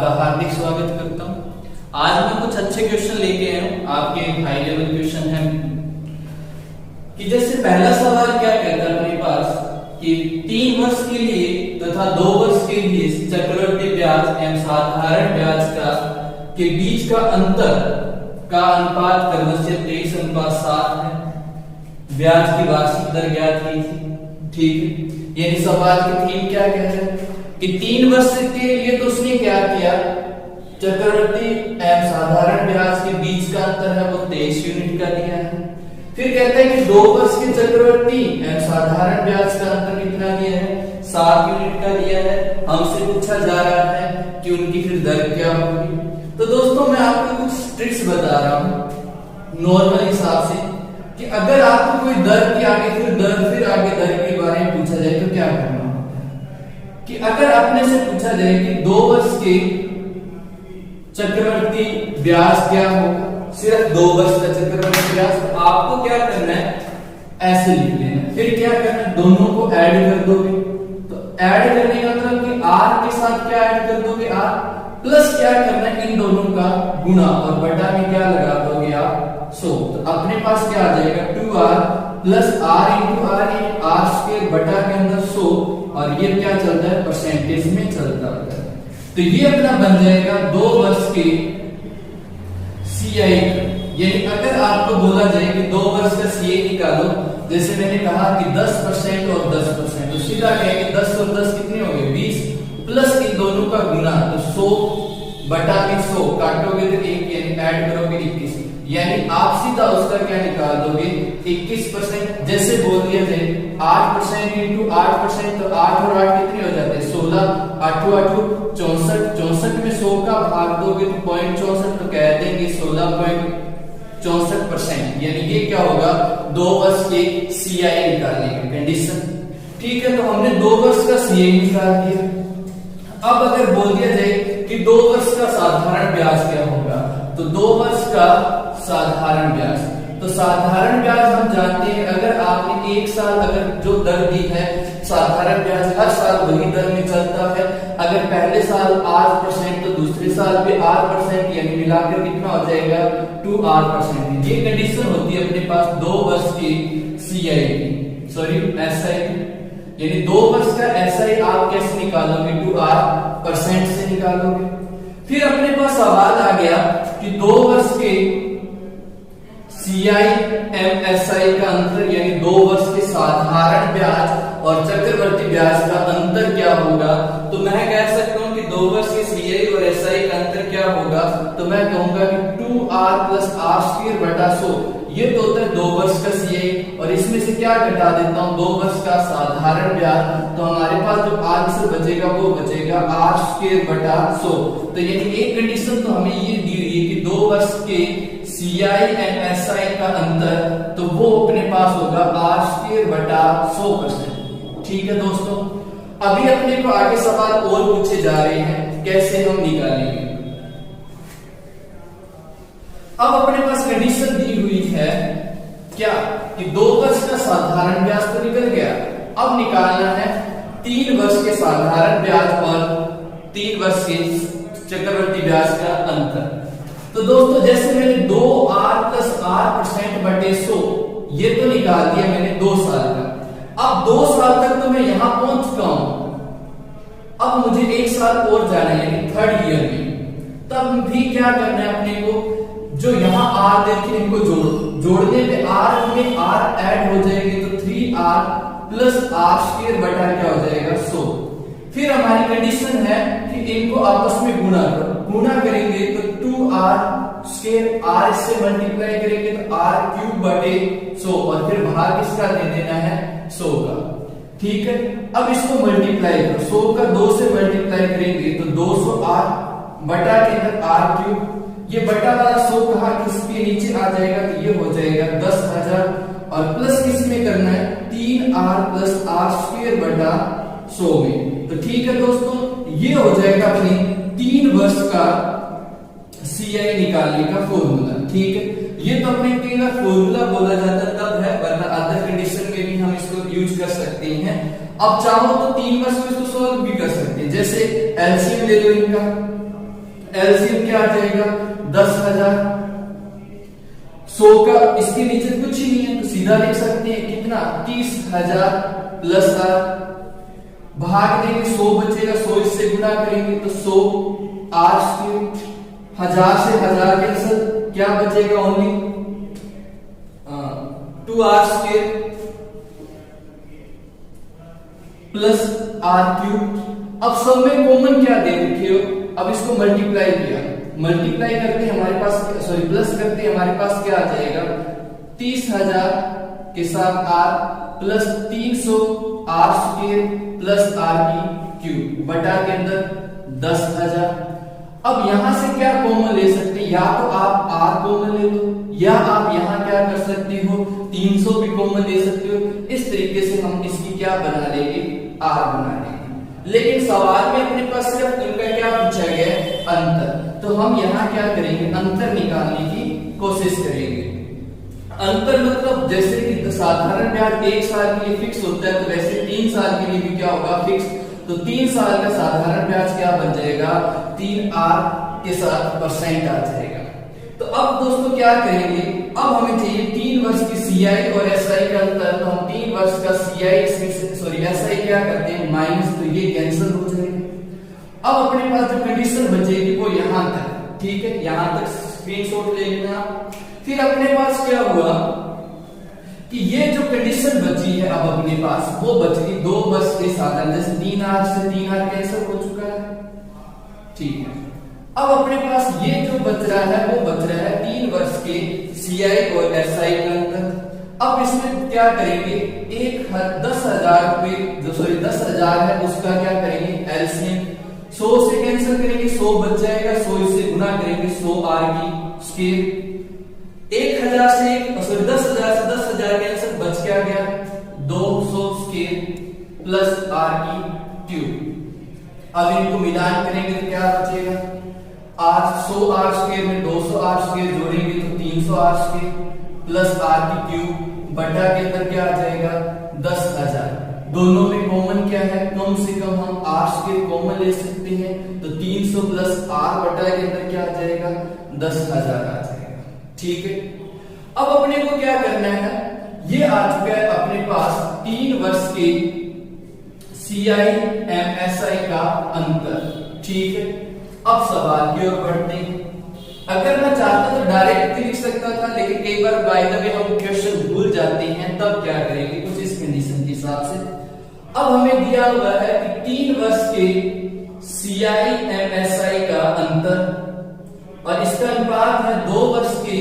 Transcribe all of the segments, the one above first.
आपका हार्दिक स्वागत करता हूं। आज मैं कुछ अच्छे क्वेश्चन लेके आया हूं। आपके हाई लेवल क्वेश्चन हैं कि जैसे पहला सवाल क्या कहता है अपने पास कि 3 वर्ष के लिए तथा 2 वर्ष के लिए चक्रवृद्धि ब्याज एवं साधारण ब्याज के बीच का अंतर का अनुपात क्रमशः 23:7 है। ब्याज की वार्षिक दर ज्ञात की थी। ठीक है, यानी सवाल की थीम क्या कह रहा है कि 3 वर्ष के लिए तो उसने क्या किया, चक्रवृद्धि एवं साधारण ब्याज के बीच का अंतर है वो 23 यूनिट का दिया है। फिर कहता है कि 2 वर्ष के चक्रवृद्धि एवं साधारण ब्याज का अंतर कितना दिया है, 7 यूनिट का दिया है। हमसे पूछा जा रहा है कि उनकी फिर दर क्या होगी। तो दोस्तों मैं आपको कुछ ट्रिक्स बता रहा हूं नॉर्मल हिसाब से कि अगर आपको कोई दर के आगे फिर आगे दर के बारे में पूछा जाए तो क्या करना होता है कि अगर अपने से पूछा जाए कि 2 वर्ष के चक्रवृद्धि ब्याज क्या होगा, सिर्फ 2 वर्ष का चक्रवृद्धि ब्याज, तो आपको क्या करना है, ऐसे लिख लेना। फिर क्या करना है, दोनों को ऐड कर दोगे। तो ऐड करने का मतलब कि r के साथ क्या ऐड कर दोगे, r प्लस क्या करना है, इन दोनों का गुणा और बटा में क्या लगा दोगे आप 100। तो अपने पास क्या आ जाएगा 2r plus r into r square बटा के अंदर 100, और ये क्या चलता है, परसेंटेज में चलता है। तो ये अपना बन जाएगा 2 वर्ष के CI। यानी अगर आपको बोला जाए कि 2 वर्ष का CI निकालो, जैसे मैंने कहा कि 10% और 10%, तो सीधा कहेंगे 10 और 10 कितने हो गए 20, प्लस इन दोनों का गुना, तो 100 बटा में 100 काटोगे तो 1, यानी ऐड करोगे 21, यानी आप सीधा उसका क्या निकाल दोगे 21%। जैसे बोल दिया जाए 8% इंटू 8%, तो 8 और 8 कितने हो जाते हैं 16, 8 8 64, 64 में 100 का भाग दोगे तो 0.64, तो कह देंगे 16.64%। यानी ये क्या होगा 2 वर्ष के CI निकालने की कंडीशन। ठीक है, तो हमने 2 वर्ष का CI निकाल दिया। अब अगर बोल दिया जाए कि 2 वर्ष का साधारण ब्याज क्या होगा, तो 2 वर्ष का साधारण ब्याज, तो साधारण ब्याज हम जानते हैं अगर आपने 1 साल अगर जो दर दी है, साधारण ब्याज हर साल वही दर में चलता है। अगर पहले साल 8% तो दूसरे साल पे 8%, यानी मिलाकर कितना हो जाएगा 2%। ये कंडीशन होती है अपने पास 2 वर्ष की CI सॉरी SI, यानी 2 वर्ष का SI आप कैसे निकालोगे 2% से निकालोगे। फिर अपने पास सवाल आ गया कि 2 वर्ष के CI एवं SI का अंतर, यानी 2 वर्ष के साधारण ब्याज और चक्रवृद्धि ब्याज का अंतर क्या होगा। तो मैं कह सकता हूं कि 2 वर्ष के CI और SI का अंतर क्या होगा, तो मैं कहूंगा कि 2r प्लस r स्क्वायर बटा 100। ये तो होता है 2 वर्ष का CI, और इसमें से क्या घटा देता हूं 2 वर्ष का साधारण ब्याज, तो हमारे पास जो आंसर बचेगा वो बचेगा r स्क्वायर बटा 100। तो यानी एक कंडीशन तो हमें ये दी हुई है कि 2 वर्ष के CI एंड SI का अंतर, तो वो अपने पास होगा r स्क्वायर बटा 100%। ठीक है दोस्तों, अभी अपने को आगे सवाल और पूछे जा रहे हैं, कैसे हम निकालेंगे। अब अपने पास कंडीशन दी हुई है क्या कि 2 वर्ष का साधारण ब्याज तो निकल गया, अब निकालना है 3 वर्ष के साधारण ब्याज और 3 वर्ष के चक्रवृद्धि ब्याज का अंतर। तो दोस्तों जैसे मैंने 2r प्लस r% बटे 100 ये तो निकाल दिया मैंने 2 साल का। अब 2 साल तक तो मैं यहां पहुंच चुका हूं, अब मुझे 1 साल और जाना है, यानी 3rd ईयर में। तब भी क्या करना है अपने को, जो यहाँ r देखिए इनको जोड़ने पे r में r ऐड हो जाएगी, तो 3r प्लस r स्क्वायर बटा क्या हो जाएगा 100। फिर हमारी कंडीशन है कि इनको आपस में गुणा करो, गुणा करेंगे तो 2r स्क्वायर, r इससे मल्टीप्लाई करेंगे तो r क्यूब बटे 100, और फिर भाग किसका दे देना है 100 का। ठीक है, अब इसको मल्टीप्लाई करो, 100 का 2 से मल्टीप्लाई करेंगे तो 200r बटा के अंदर r क्यूब, ये बटा वाला 100 कहा किसके नीचे आ जाएगा, तो ये हो जाएगा 10,000, और प्लस किसमें करना है 3r प्लस r स्क्वायर बटा 100 में। तो ठीक है दोस्तों, ये हो जाएगा अपनी 3 वर्ष का CI निकालने का फॉर्मूला। ठीक है, ये तो अपने कई बार फॉर्मूला बोला जाता तब है, वरना अदर कंडीशन में भी हम इसको यूज कर सकते हैं। अब चाहो तो 3 वर्ष में इसको सॉल्व भी कर सकते हैं। जैसे एलसीएम ले लो इनका, एलसीएम क्या आ जाएगा 10,000। 100 का इसके नीचे कुछ ही नहीं है तो सीधा लिख सकते हैं कितना 30,000 प्लस आर, भाग देंगे 100 बचेगा, 100 इससे गुणा करेंगे तो 100 आर स्क्वायर, 1000 से 1000 कैंसिल, क्या बचेगा only 2r square plus r cube. अब सब में कॉमन क्या दे रखे हो, अब इसको मल्टीप्लाई किया, मल्टीप्लाई करते हमारे पास सॉरी प्लस करते हमारे पास क्या आ जाएगा 30,000 के साथ R plus 300 R square plus R की क्यूब बटा के अंदर 10,000। अब यहां से क्या कॉमन ले सकते हैं, या तो आप आर कॉमन ले लो या आप यहां क्या कर सकते हो 300 भी कॉमन ले सकते हो। इस तरीके से हम इसकी क्या बना लेंगे आर बना लेंगे। लेकिन सवाल में अपने पास सिर्फ इनका क्या पूछा गया है अंतर, तो हम यहाँ क्या करेंगे अंतर निकालने की कोशिश करेंगे। अंतर मतलब जैसे कि साधारण ब्याज 1 साल के लिए फिक्स होता है तो वैसे 3 साल के लिए भी क्या होगा फिक्स, तो 3 साल का साधारण ब्याज क्या बन जाएगा 3r के साथ परसेंट आ जाएगा। तो अब दोस्तों क्या करेंगे, अब हमें चाहिए 3 वर्ष की सीआई और एसआई का अंतर, तो हम 3 वर्ष का सीआई सॉरी एसआई क्या करते हैं माइनस, तो ये कैंसिल हो जाएगा। अब अपने पास जो कंडीशन बचेगी वो यहां तक, ठीक है, यहां तक स्क्रीनशॉट ले लेना। फिर अपने पास क्या हुआ कि ये जो कंडीशन बची है अब अपने पास वो बच गई 2 वर्ष के साधारण, जैसे 3r से 3r कैंसिल हो चुका है, ठीक है। अब अपने पास ये जो बच रहा है वो बच रहा है 3 वर्ष के सीआई और एसआई का अंतर। अब इसमें क्या करेंगे 10,000 रुपए जो सॉरी 10,000 है उसका क्या करेंगे एलसीएम 100 से कैंसिल करेंगे, 100 बच जाएगा, 100 इससे गुणा करेंगे 100 आर की स्क्वायर, 1000 से 10,000 कैंसिल, बच क्या गया 200 स्क्वायर प्लस आर की क्यूब। अब इनको मिलान करेंगे तो क्या बचेगा आर 100 आर स्क्वायर में 200 आर स्क्वायर जोड़ेंगे तो 300 आर स्क्वायर प्लस आर की क्यूब बटा के अंदर क्या आ जाएगा 10,000। दोनों में कॉमन क्या है, कम से कम हम आर स्क्वायर कॉमन ले सकते हैं, तो 300 प्लस आर बटा के अंदर क्या आ जाएगा 10,000 आ जाएगा, ठीक है। अब अपने को क्या करना है, ये आ चुका है अपने पास 3 वर्ष के सीआई एमएसआई का अंतर, ठीक है। अब सवाल की ओर बढ़ते हैं। अगर मैं चाहता तो डायरेक्ट लिख सकता था, लेकिन कई बार बाय द वे हम क्वेश्चन भूल जाते हैं, तब क्या करेंगे कुछ इस कंडीशन के हिसाब से। अब हमें दिया हुआ है कि 3 वर्ष के सीआई एमएसआई का अंतर और इसका अनुपात है 2 वर्ष के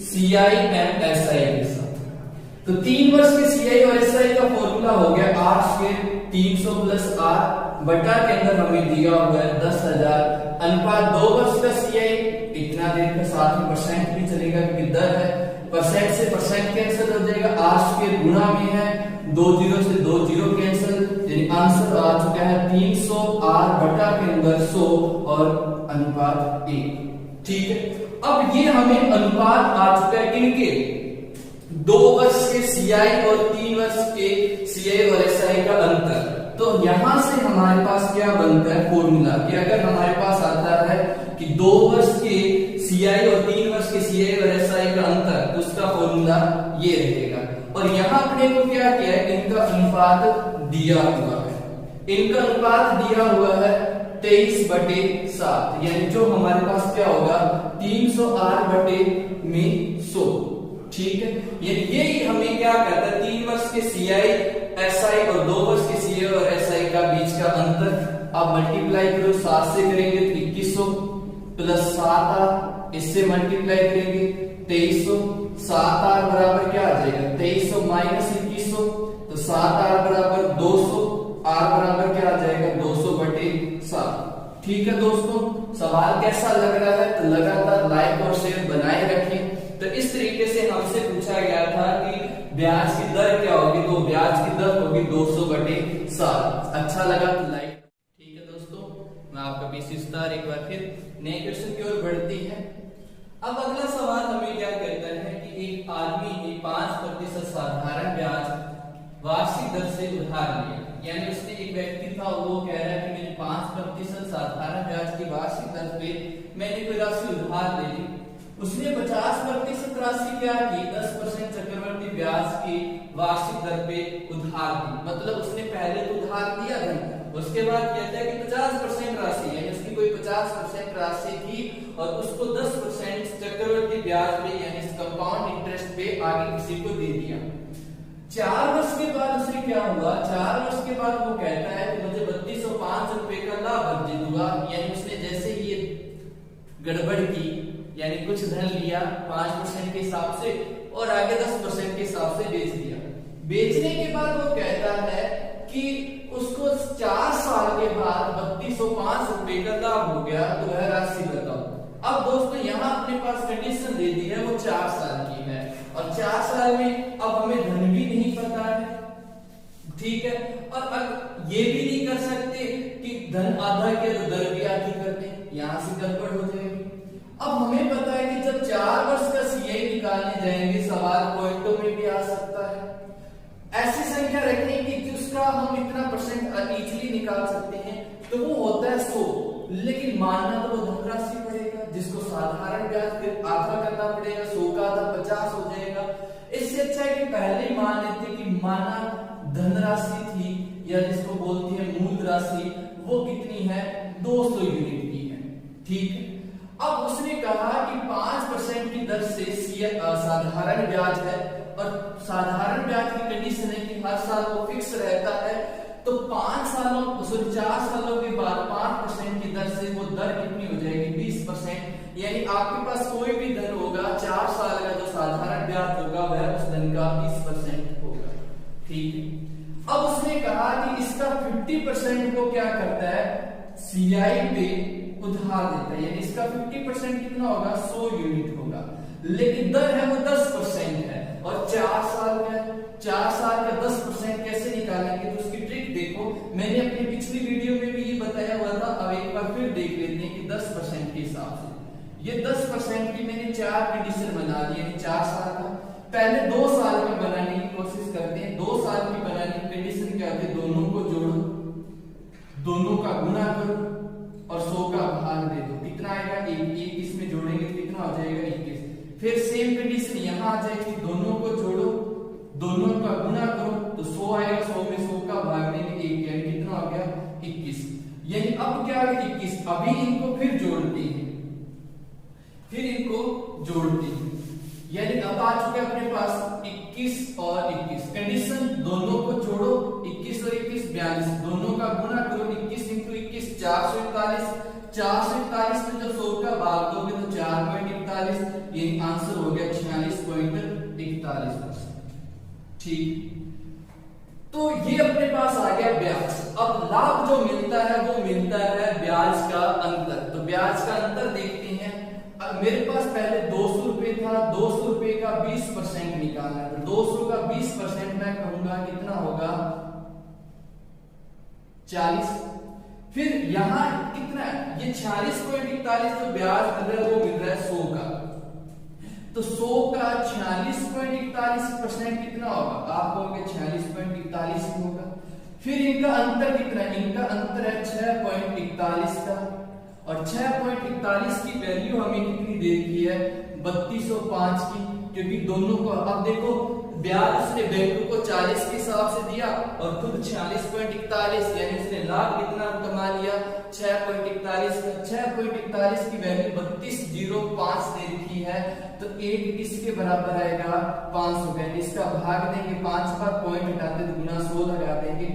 सीआई एमएसआई के साथ। तो 3 वर्ष के सीआई और एसआई का फॉर्मूला हो गया आर स्क्वायर 300 प्लस आर बटा के अंदर हमें दिया हुआ है 10,000 अनुपात 2 वर्ष का सीआई, इतना देर का साथ में परसेंट भी चलेगा क्योंकि दर है, परसेंट से परसेंट कैंसिल हो जाएगा, आर स्क्वायर गुणा में है 2 जीरो से 2 जीरो कैंसिल, यानी आंसर आ चुका है 300 आर बटा के अंदर 100 और अनुपात 1, ठीक है। अब ये हमें अनुपात आ चुका है किनके 2 वर्ष के सीआई और 3 वर्ष के सीआई और एसआई का अंतर। तो यहां से हमारे पास क्या बनता है फॉर्मूला कि अगर हमारे पास आता है कि 2 वर्ष के सीआई और 3 वर्ष के सीआई और एसआई का अंतर, तो उसका फॉर्मूला ये रहेगा। और यहां अपने को क्या किया है, इनका अनुपात दिया हुआ है, इनका अनुपात दिया हुआ है 23/7, यानी जो हमारे पास क्या होगा 300 आर बटे में 100, ठीक है। यही हमें क्या कहता है 3 वर्ष के सीआई एसआई और 2 वर्ष के सीआई और एसआई का बीच का अंतर। अब मल्टीप्लाई करो 7 से करेंगे तो 2100 प्लस 7r, इससे मल्टीप्लाई करेंगे 2300, 7r बराबर क्या आ जाएगा 2300 माइनस 2100, तो 7r बराबर 200, r बराबर क्या आ जाएगा 200/7, ठीक है। दोस्तों सवाल कैसा लग रहा है, तो लगातार लाइक और शेयर बनाए रखें। तो इस तरीके से हमसे पूछा गया था कि ब्याज की दर क्या होगी, तो ब्याज की दर होगी 200/7। अच्छा लगा तो लाइक, ठीक है। दोस्तों मैं आपका पीसी स्टार एक बार फिर नए क्वेश्चन की ओर बढ़ती है। अब अगला सवाल हमें क्या कहता है कि एक आदमी ने 5% साधारण ब्याज वार्षिक दर से उधार लिया, यानी उसने एक व्यक्ति था वो कह रहा है कि मैंने 5% साधारण ब्याज की वार्षिक दर पे मैंने कोई राशि उधार ले ली, उसने 50% राशि क्या की, 10% चक्रवृद्धि ब्याज की वार्षिक दर पे उधार दी। मतलब उसने पहले तो उधार दिया धन, उसके बाद कहता है कि 50% राशि, यानी उसकी कोई 50% राशि थी और उसको 10% चक्रवृद्धि ब्याज पे यानी कंपाउंड इंटरेस्ट पे आगे किसी को दे दिया। 4 वर्ष के बाद उसने क्या हुआ, 4 वर्ष के बाद वो कहता है कि मुझे 3205 रुपए का लाभ अर्जित हुआ। यानी उसने जैसे ही गड़बड़ की, यानी कुछ धन लिया 5% के हिसाब से और आगे 10% के हिसाब से बेच दिया। बेचने के बाद वो कहता है कि उसको 4 साल के बाद 3205 रुपए का लाभ हो गया, तो वह राशि बताओ। अब दोस्तों यहाँ अपने पास कंडीशन दे दी है, वो 4 साल की है और 4 साल में अब हमें धन भी नहीं पता है, ठीक है। और अब ये भी नहीं कर सकते कि धन आधा के तो दर भी आधी कर दें, यहां से गड़बड़ हो जाएगी। अब हमें पता है कि जब 4 वर्ष का सीआई निकालने जाएंगे, सवाल पॉइंटों में भी आ सकता है। ऐसी संख्या रखें कि जिसका हम इतना परसेंट इजीली निकाल सकते हैं, तो वो होता है 100। लेकिन मानना तो वो धनराशि पड़ेगा, जिसको साधारण ब्याज फिर आधा करना पड़ेगा, 100 का आधा 50 हो जाएगा। इससे अच्छा है कि पहले ही मान लेते कि माना धनराशि थी या जिसको बोलती है मूल राशि, वो कितनी है, 200 यूनिट की है, ठीक है। अब उसने कहा कि 5% की दर से साधारण ब्याज है और साधारण ब्याज की कंडीशन है कि हर साल वो फिक्स रहता है, तो 4 सालों के बाद 5% की दर से वो दर कितनी हो जाएगी, 20%। यानी आपके पास कोई भी धन होगा, 4 साल का जो साधारण ब्याज होगा वह उस धन का 20% होगा, ठीक है। अब उसने कहा कि इसका 50% को क्या करता है, सीआई पे उधार देता है, यानी इसका 50% कितना होगा, 100 यूनिट होगा। लेकिन दर है वो 10% है और 4 साल का, 4 साल का 10% कैसे निकालेंगे, तो उसकी ट्रिक देखो, मैंने अपनी पिछली वीडियो में भी ये बताया हुआ था। अब एक बार फिर देख लेते हैं कि 10% के हिसाब से ये 10% की मैंने 4 कंडीशन बना दी, यानी 4 साल का। पहले 2 साल में बनाने की कोशिश करते हैं। 2 साल की बनाने की कंडीशन क्या होती है, दोनों को जोड़ो, दोनों का गुणा करो और 100 का भाग दे दो, कितना आएगा, 1 इसमें जोड़ेंगे तो कितना हो जाएगा, 21। फिर सेम कंडीशन यहां आ जाएगी, दोनों को जोड़ो, दोनों का गुणा करो तो 100 आएगा, 100 में 100 का भाग देंगे 1, यानी कितना हो गया, 21। यानी अब क्या है, 21। अभी इनको फिर जोड़ते हैं, फिर इनको जोड़ते हैं, यानी अब आ चुके अपने पास 21 और 21। कंडीशन, दोनों को जोड़ो, 21 और 21 42, दोनों का गुणा करो, 21 × 21 441, 441 में जब 100 का भाग दोगे तो 4.41, ये आंसर हो गया 46.41%, ठीक। तो ये अपने पास आ गया ब्याज। अब लाभ जो मिलता है वो मिलता है ब्याज का अंतर। तो ब्याज का अंतर देखते हैं। मेरे पास पहले 200 रुपए था, 200 रुपए का 20% निकालना है, तो 200 का 20% मैं कहूंगा कितना होगा, 40। फिर यहां कितना, ये 46.41 जो ब्याज मिल रहा है वो मिल रहा है 100 का, तो 100 का 46.41% कितना होगा, आप कहोगे 46.41 होगा। फिर इनका अंतर कितना, इनका अंतर है 6.41 का, और 6.41 की वैल्यू हमें कितनी दे रखी है, 3205 की, क्योंकि दोनों को, अब देखो ब्याज उसने बैंक को 40 के हिसाब से दिया और खुद 46.41, यानी उसने लाभ कितना कमा लिया, 6.41 का। 6.41 की वैल्यू 3205 दे रखी है, तो 1 किसके बराबर आएगा, 500 का। इसका भाग देंगे, 5 का पॉइंट हटाते तो गुना 100 लगा देंगे।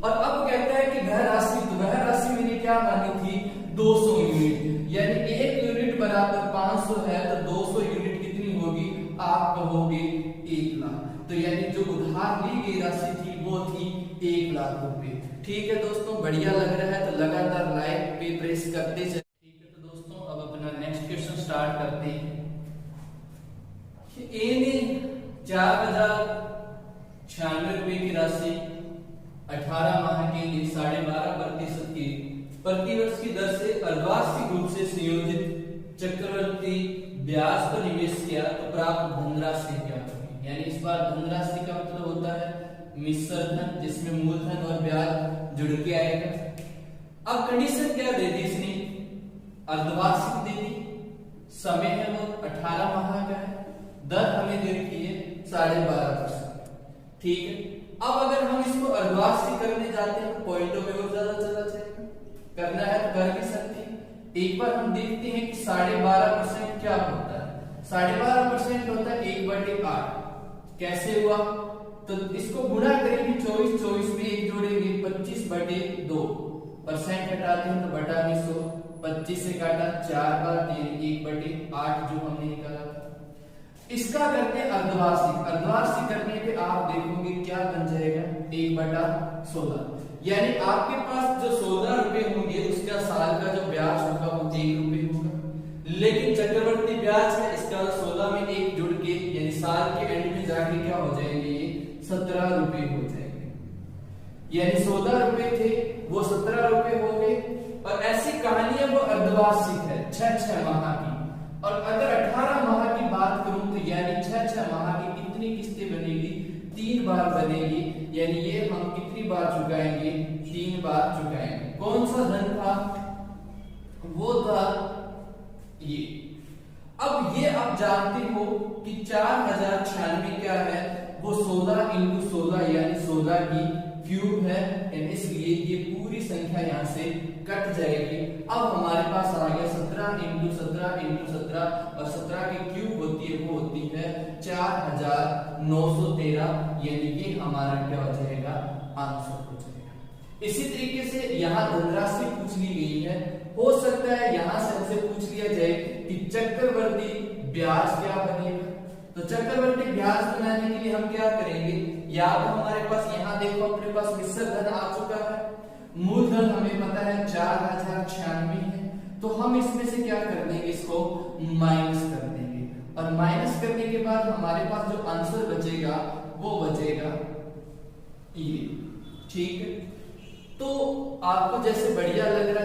और अब कहता है कि वह राशि, तो वह राशि मैंने क्या मानी थी, 200 यूनिट, यानी 1 यूनिट बराबर 500 है, तो 200 यूनिट कितनी होगी, आप कहोगे 1 लाख। तो यानी जो उधार ली गई राशि थी वो थी 1 लाख रुपए। ठीक है दोस्तों, बढ़िया लग रहा है तो लगातार लाइक पे प्रेस करते चलिए। ठीक है, तो दोस्तों अब अपना नेक्स्ट क्वेश्चन स्टार्ट करते हैं। ए ने 4096 रुपए की राशि 18 माह के लिए 12.5% की प्रतिवर्ष की दर से अर्धवार्षिक रूप से संयोजित चक्रवर्ती ब्याज पर निवेश किया तो प्राप्त धनराशि क्या होगी। यानी इस बार धनराशि का मतलब होता है मिश्र धन, जिसमें मूलधन और ब्याज जुड़ के आएगा। अब कंडीशन क्या दे दी इसने, अर्धवार्षिक दे दी, समय है वो 18 माह का है, दर हमें दे रखी है 12.5%। ठीक है, अब अगर हम इसको अर्धवार्षिक करने जाते हैं तो पॉइंटों में और ज्यादा चला जाएगा, करना है तो कर भी सकते हैं। एक बार हम देखते हैं कि 12.5% क्या होता है। 12.5% होता है 1/8। कैसे हुआ, तो इसको गुणा करेंगे 24 में 1 जोड़ेंगे 25/2, परसेंट हटाते हैं तो बटा में 100, 25 से काटा 4 बार 1/8 जो हमने निकाला था। इसका करते हैं अर्धवार्षिक। अर्धवार्षिक करने पे आप देखोगे क्या बन जाएगा 1/16, यानी आपके पास जो 16 रुपए होंगे उसका साल का जो ब्याज होगा वो 1 रुपए होगा। लेकिन चक्रवर्ती ब्याज है इसका 16 में 1 जुड़ के यानी साल के एंड में जाके क्या हो जाएंगे, ये 17 रुपए हो जाएंगे। यानी 16 रुपए थे वो 17 रुपए हो गए। और ऐसी कहानियां वो अर्धवार्षिक है 6 माह की। और अगर 18 माह की बात करूं तो यानी 6 माह की कितनी किस्तें बनेगी, 3 बार बनेगी। यानी ये हम कितनी बार चुकाएंगे, 3 बार चुकाएंगे। कौन सा धन था, वो था ये। अब ये आप जानते हो कि 4096 क्या है, वो 16 × 16 यानी 16 की क्यूब है, इसलिए ये पूरी संख्या यहां से कट जाएगी। अब हमारे पास आ गया 17 × 17 × 17 और 17 की क्यूब होती है वो होती है 4913, यानी ये हमारा क्या हो जाएगा, आंसर हो जाएगा। इसी तरीके से यहाँ धनराशि पूछ ली गई है। हो सकता है यहां से हमसे पूछ लिया जाए कि चक्रवर्ती ब्याज क्या बनेगा। तो चक्रवर्ती ब्याज बनाने के लिए हम क्या करेंगे, या तो हमारे पास यहाँ देखो अपने पास मिश्र धन आ चुका है, मूलधन हमें पता है 4096 है, तो हम इसमें से क्या कर देंगे, इसको माइनस कर देंगे। और माइनस करने के बाद हमारे पास जो आंसर बचेगा वो बचेगा ये। ठीक है, तो आपको जैसे बढ़िया लग रहा